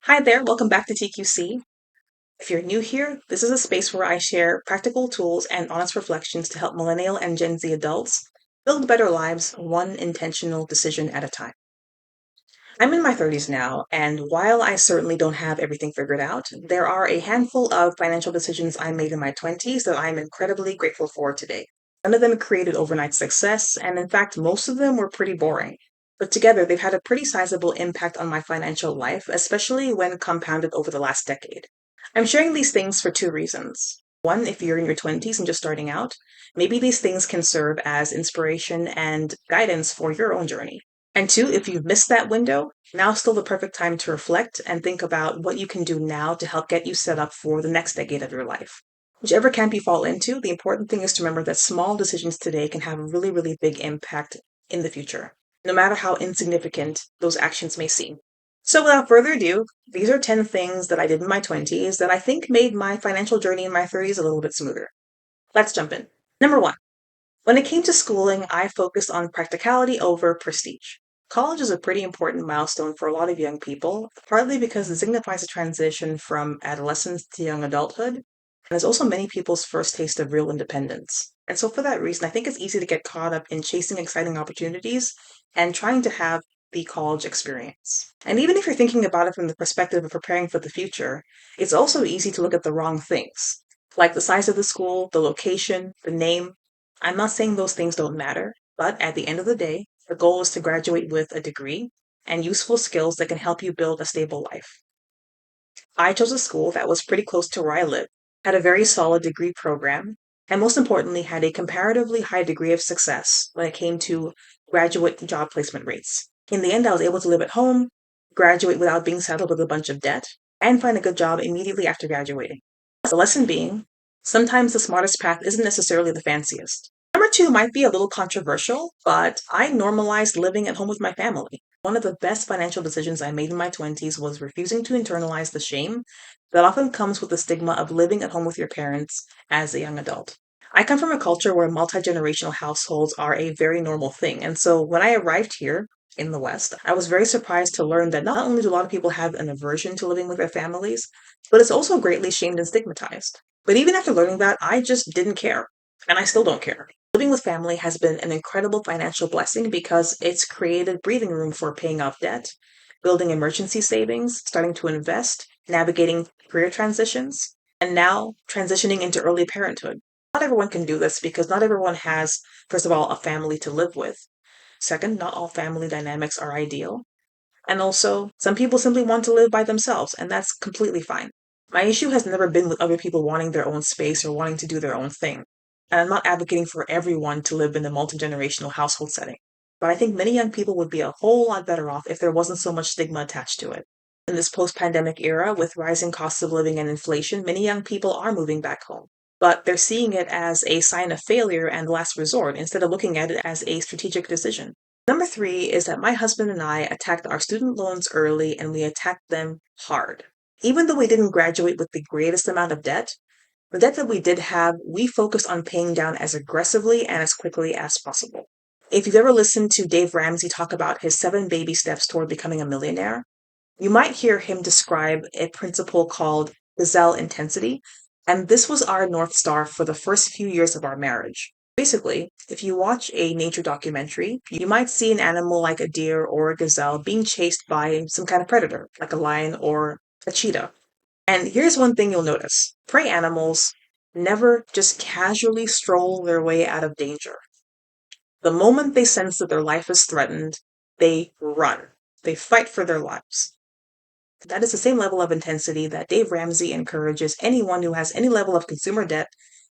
Hi there, welcome back to TQC. If you're new here, this is a space where I share practical tools and honest reflections to help millennial and Gen Z adults build better lives one intentional decision at a time. I'm in my 30s now, and while I certainly don't have everything figured out, there are a handful of financial decisions I made in my 20s that I'm incredibly grateful for today. None of them created overnight success, and in fact, most of them were pretty boring. But together, they've had a pretty sizable impact on my financial life, especially when compounded over the last decade. I'm sharing these things for two reasons. One, if you're in your 20s and just starting out, maybe these things can serve as inspiration and guidance for your own journey. And two, if you've missed that window, now's still the perfect time to reflect and think about what you can do now to help get you set up for the next decade of your life. Whichever camp you fall into, the important thing is to remember that small decisions today can have a really, really big impact in the future, no matter how insignificant those actions may seem. So, without further ado, these are 10 things that I did in my 20s that I think made my financial journey in my 30s a little bit smoother. Let's jump in. Number one, when it came to schooling, I focused on practicality over prestige. College is a pretty important milestone for a lot of young people, partly because it signifies a transition from adolescence to young adulthood, and is also many people's first taste of real independence. And so, for that reason, I think it's easy to get caught up in chasing exciting opportunities and trying to have the college experience. And even if you're thinking about it from the perspective of preparing for the future, it's also easy to look at the wrong things, like the size of the school, the location, the name. I'm not saying those things don't matter, but at the end of the day, the goal is to graduate with a degree and useful skills that can help you build a stable life. I chose a school that was pretty close to where I live, had a very solid degree program, and most importantly, had a comparatively high degree of success when it came to graduate job placement rates. In the end, I was able to live at home, graduate without being saddled with a bunch of debt, and find a good job immediately after graduating. The lesson being, sometimes the smartest path isn't necessarily the fanciest. Number two might be a little controversial, but I normalized living at home with my family. One of the best financial decisions I made in my 20s was refusing to internalize the shame that often comes with the stigma of living at home with your parents as a young adult. I come from a culture where multi generational households are a very normal thing, and so when I arrived here in the West, I was very surprised to learn that not only do a lot of people have an aversion to living with their families, but it's also greatly shamed and stigmatized. But even after learning that, I just didn't care, and I still don't care. Living with family has been an incredible financial blessing because it's created breathing room for paying off debt, building emergency savings, starting to invest, navigating career transitions, and now transitioning into early parenthood. Not everyone can do this because not everyone has, first of all, a family to live with. Second, not all family dynamics are ideal. And also, some people simply want to live by themselves, and that's completely fine. My issue has never been with other people wanting their own space or wanting to do their own thing. And I'm not advocating for everyone to live in a multi generational household setting. But I think many young people would be a whole lot better off if there wasn't so much stigma attached to it. In this post pandemic era, with rising costs of living and inflation, many young people are moving back home. But they're seeing it as a sign of failure and last resort instead of looking at it as a strategic decision. Number three is that my husband and I attacked our student loans early and we attacked them hard. Even though we didn't graduate with the greatest amount of debt, the debt that we did have, we focused on paying down as aggressively and as quickly as possible. If you've ever listened to Dave Ramsey talk about his 7 baby steps toward becoming a millionaire, you might hear him describe a principle called gazelle intensity, and this was our North Star for the first few years of our marriage. Basically, if you watch a nature documentary, you might see an animal like a deer or a gazelle being chased by some kind of predator, like a lion or a cheetah. And here's one thing you'll notice. Prey animals never just casually stroll their way out of danger. The moment they sense that their life is threatened, they run. They fight for their lives. That is the same level of intensity that Dave Ramsey encourages anyone who has any level of consumer debt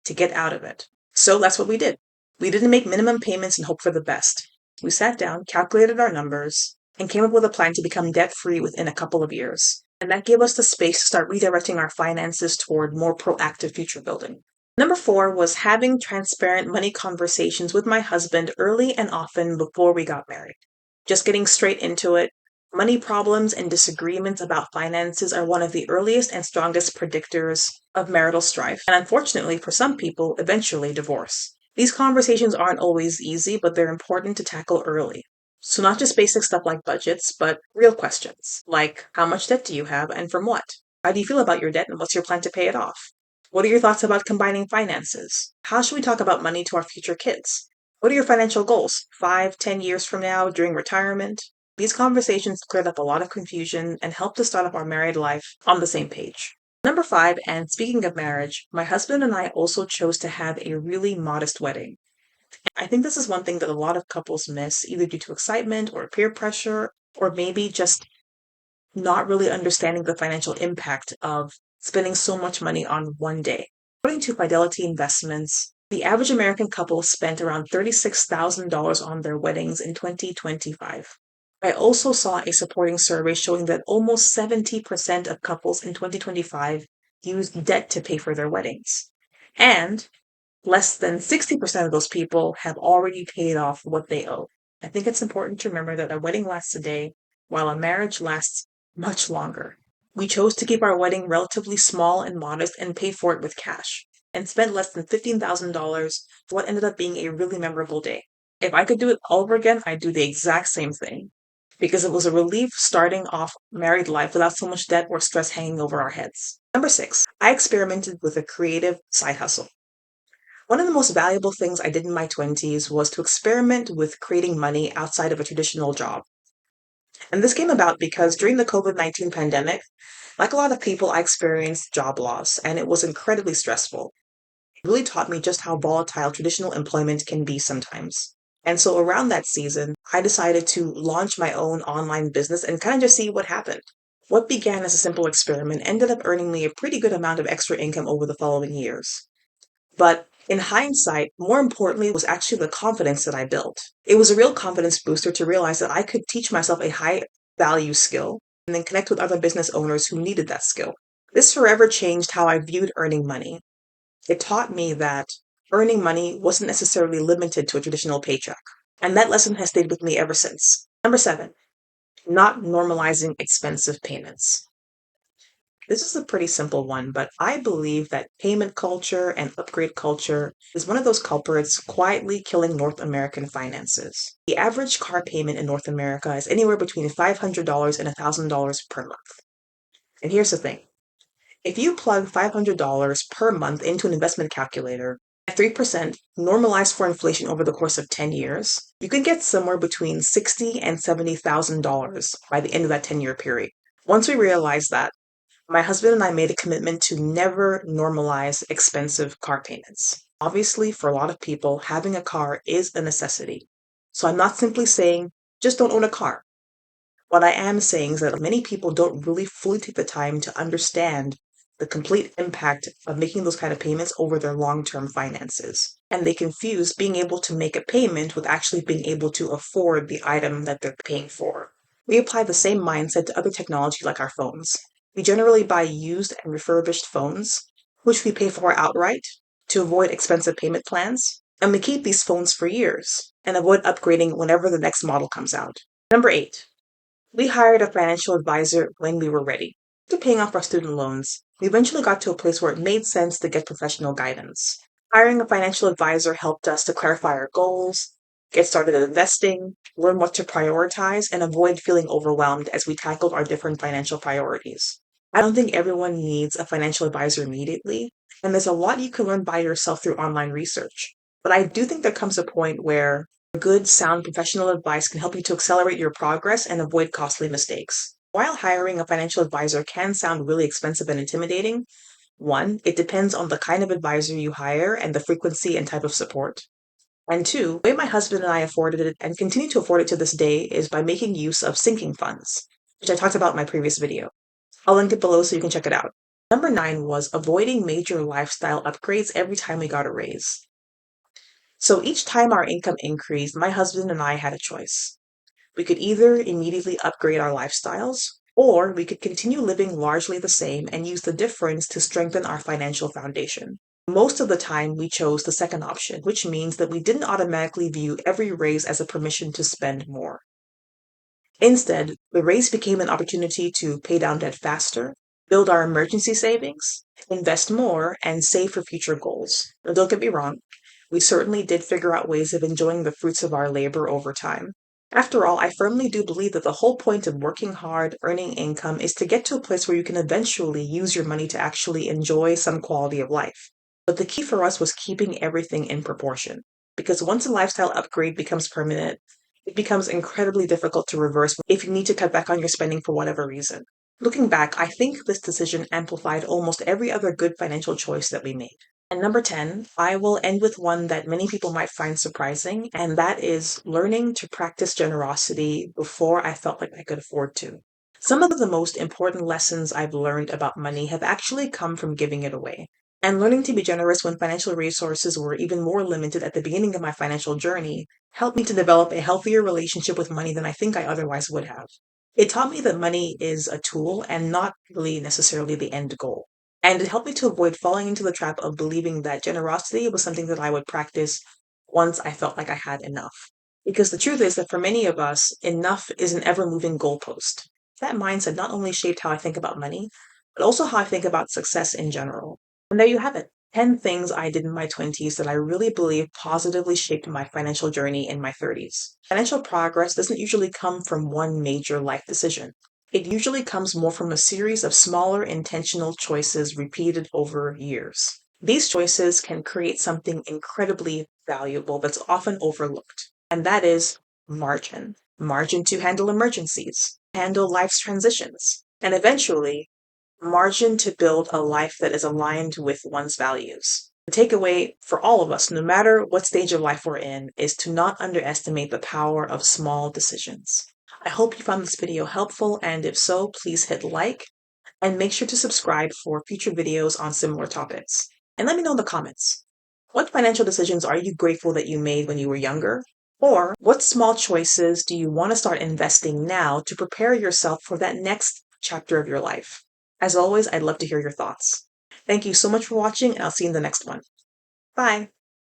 to get out of it. So that's what we did. We didn't make minimum payments and hope for the best. We sat down, calculated our numbers, and came up with a plan to become debt free within a couple of years. And that gave us the space to start redirecting our finances toward more proactive future building. Number four was having transparent money conversations with my husband early and often before we got married. Just getting straight into it. Money problems and disagreements about finances are one of the earliest and strongest predictors of marital strife, and unfortunately for some people, eventually divorce. These conversations aren't always easy, but they're important to tackle early. So not just basic stuff like budgets, but real questions like how much debt do you have and from what? How do you feel about your debt and what's your plan to pay it off? What are your thoughts about combining finances? How should we talk about money to our future kids? What are your financial goals 5, 10 years from now during retirement? These conversations cleared up a lot of confusion and helped us start up our married life on the same page. Number 5, and speaking of marriage, my husband and I also chose to have a really modest wedding. I think this is one thing that a lot of couples miss, either due to excitement or peer pressure, or maybe just not really understanding the financial impact of spending so much money on one day. According to Fidelity Investments, the average American couple spent around $36,000 on their weddings in 2025. I also saw a supporting survey showing that almost 70% of couples in 2025 used debt to pay for their weddings. And less than 60% of those people have already paid off what they owe. I think it's important to remember that a wedding lasts a day, while a marriage lasts much longer. We chose to keep our wedding relatively small and modest and pay for it with cash, and spent less than $15,000 for what ended up being a really memorable day. If I could do it all over again, I'd do the exact same thing. Because it was a relief starting off married life without so much debt or stress hanging over our heads. Number 6, I experimented with a creative side hustle. One of the most valuable things I did in my 20s was to experiment with creating money outside of a traditional job. And this came about because during the COVID-19 pandemic, like a lot of people, I experienced job loss, and it was incredibly stressful. It really taught me just how volatile traditional employment can be sometimes. And so around that season, I decided to launch my own online business and kind of just see what happened. What began as a simple experiment ended up earning me a pretty good amount of extra income over the following years. But in hindsight, more importantly, was actually the confidence that I built. It was a real confidence booster to realize that I could teach myself a high value skill and then connect with other business owners who needed that skill. This forever changed how I viewed earning money. It taught me that earning money wasn't necessarily limited to a traditional paycheck. And that lesson has stayed with me ever since. Number 7, not normalizing expensive payments. This is a pretty simple one, but I believe that payment culture and upgrade culture is one of those culprits quietly killing North American finances. The average car payment in North America is anywhere between $500 and $1,000 per month. And here's the thing. If you plug $500 per month into an investment calculator at 3% normalized for inflation over the course of 10 years, you can get somewhere between $60,000 and $70,000 by the end of that 10-year period. Once we realize that, my husband and I made a commitment to never normalize expensive car payments. Obviously, for a lot of people, having a car is a necessity. So I'm not simply saying just don't own a car. What I am saying is that many people don't really fully take the time to understand the complete impact of making those kind of payments over their long-term finances. And they confuse being able to make a payment with actually being able to afford the item that they're paying for. We apply the same mindset to other technology like our phones. We generally buy used and refurbished phones, which we pay for outright to avoid expensive payment plans. And we keep these phones for years and avoid upgrading whenever the next model comes out. Number 8, we hired a financial advisor when we were ready. After paying off our student loans, we eventually got to a place where it made sense to get professional guidance. Hiring a financial advisor helped us to clarify our goals, get started at investing, learn what to prioritize, and avoid feeling overwhelmed as we tackled our different financial priorities. I don't think everyone needs a financial advisor immediately, and there's a lot you can learn by yourself through online research. But I do think there comes a point where good, sound professional advice can help you to accelerate your progress and avoid costly mistakes. While hiring a financial advisor can sound really expensive and intimidating, one, it depends on the kind of advisor you hire and the frequency and type of support. And two, the way my husband and I afforded it and continue to afford it to this day is by making use of sinking funds, which I talked about in my previous video. I'll link it below so you can check it out. Number 9 was avoiding major lifestyle upgrades every time we got a raise. So each time our income increased, my husband and I had a choice. We could either immediately upgrade our lifestyles, or we could continue living largely the same and use the difference to strengthen our financial foundation. Most of the time, we chose the second option, which means that we didn't automatically view every raise as a permission to spend more. Instead, the raise became an opportunity to pay down debt faster, build our emergency savings, invest more, and save for future goals. Now, don't get me wrong, we certainly did figure out ways of enjoying the fruits of our labor over time. After all, I firmly do believe that the whole point of working hard, earning income, is to get to a place where you can eventually use your money to actually enjoy some quality of life. But the key for us was keeping everything in proportion. Because once a lifestyle upgrade becomes permanent, it becomes incredibly difficult to reverse if you need to cut back on your spending for whatever reason. Looking back, I think this decision amplified almost every other good financial choice that we made. And number 10, I will end with one that many people might find surprising, and that is learning to practice generosity before I felt like I could afford to. Some of the most important lessons I've learned about money have actually come from giving it away. And learning to be generous when financial resources were even more limited at the beginning of my financial journey helped me to develop a healthier relationship with money than I think I otherwise would have. It taught me that money is a tool and not really necessarily the end goal. And it helped me to avoid falling into the trap of believing that generosity was something that I would practice once I felt like I had enough. Because the truth is that for many of us, enough is an ever moving goalpost. That mindset not only shaped how I think about money, but also how I think about success in general. And there you have it, 10 things I did in my 20s that I really believe positively shaped my financial journey in my 30s. Financial progress doesn't usually come from one major life decision. It usually comes more from a series of smaller intentional choices repeated over years. These choices can create something incredibly valuable that's often overlooked, and that is margin. Margin to handle emergencies, handle life's transitions, and eventually, margin to build a life that is aligned with one's values. The takeaway for all of us, no matter what stage of life we're in, is to not underestimate the power of small decisions. I hope you found this video helpful, and if so, please hit like and make sure to subscribe for future videos on similar topics. And let me know in the comments, what financial decisions are you grateful that you made when you were younger? Or what small choices do you want to start investing now to prepare yourself for that next chapter of your life? As always, I'd love to hear your thoughts. Thank you so much for watching, and I'll see you in the next one. Bye!